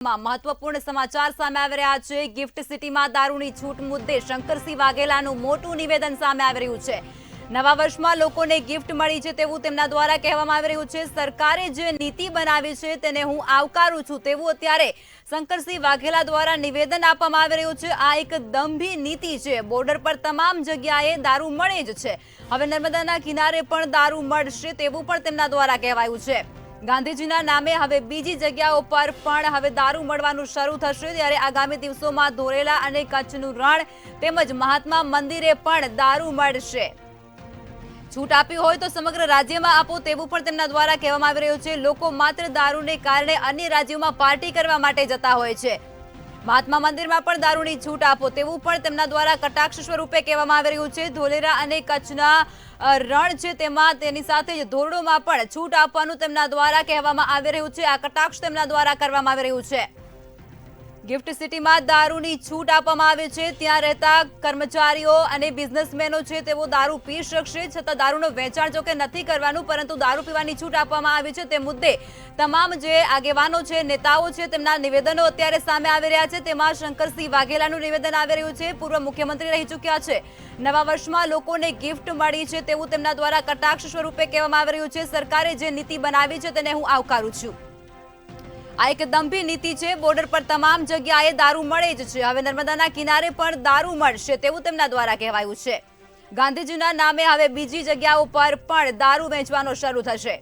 મહત્વપૂર્ણ સમાચાર સામે આવી રહ્યા છે। ગિફ્ટ સિટીમાં દારૂની છૂટ મુદ્દે શંકરસિંહ વાઘેલાનું મોટું નિવેદન સામે આવી રહ્યું છે। નવા વર્ષમાં લોકોને ગિફ્ટ મળી છે તેવું તેમના દ્વારા કહેવામાં આવી રહ્યું છે। સરકારે જે નીતિ બનાવી છે તેને હું આવકારું છું તેવું અત્યારે શંકરસિંહ વાઘેલા દ્વારા નિવેદન આપવામાં આવી રહ્યું છે। આ એક દંભી નીતિ છે। બોર્ડર પર તમામ જગ્યાએ દારૂ મળે જ છે। હવે નર્મદાના કિનારે પણ દારૂ મળશે તેવું પણ તેમના દ્વારા કહેવાયું છે। ગાંધીજીના નામે હવે બીજી જગ્યાઓ પર પણ હવે દારૂ મળવાનું શરૂ થશે। ત્યારે આગામી દિવસોમાં ધોરેલા અને કચ્છનું રણ તેમજ મહાત્મા મંદિરે પણ દારૂ મળશે। છૂટ આપી હોય તો સમગ્ર રાજ્યમાં આપો તેવું પણ તેમના દ્વારા કહેવામાં આવી રહ્યું છે। લોકો માત્ર દારૂને કારણે અન્ય રાજ્યોમાં પાર્ટી કરવા માટે જતા હોય છે। મહાત્મા મંદિરમાં પણ દારૂની છૂટ આપો તેવું પણ તેમના દ્વારા કટાક્ષ સ્વરૂપે કહેવામાં આવી રહ્યું છે। ધોલેરા અને કચ્છના રણ છે તેમાં તેની સાથે જ ધોરડોમાં પણ છૂટ આપવાનું તેમના દ્વારા કહેવામાં આવી રહ્યું છે। આ કટાક્ષ તેમના દ્વારા કરવામાં આવી રહ્યું છે। ગિફ્ટ સિટીમાં દારૂની છૂટ આપવામાં આવી છે। ત્યાં રહેતા કર્મચારીઓ અને બિઝનેસમેનો છે તેઓ દારૂ પી શકશે, છતાં દારૂનું વેચાણ જો કે નથી કરવાનું, પરંતુ દારૂ પીવાની છૂટ આપવામાં આવી છે। તે મુદ્દે તમામ જે આગેવાનો છે, નેતાઓ છે, તેમના નિવેદનો અત્યારે સામે આવી રહ્યા છે। તેમાં શંકરસિંહ વાઘેલાનું નિવેદન આવી રહ્યું છે। પૂર્વ મુખ્યમંત્રી રહી ચૂક્યા છે। નવા વર્ષમાં લોકોને ગિફ્ટ મળી છે તેવું તેમના દ્વારા કટાક્ષ સ્વરૂપે કહેવામાં આવી રહ્યું છે। સરકારે જે નીતિ બનાવી છે તેને હું આવકારું છું। આ એક દંભી નીતિ છે। બોર્ડર પર તમામ જગ્યાએ દારૂ મળે જ છે। હવે નર્મદાના કિનારે પણ દારૂ મળશે તેવું તેમના દ્વારા કહેવાયું છે। ગાંધીજીના નામે હવે બીજી જગ્યાઓ પર પણ દારૂ વેચવાનો શરૂ થશે।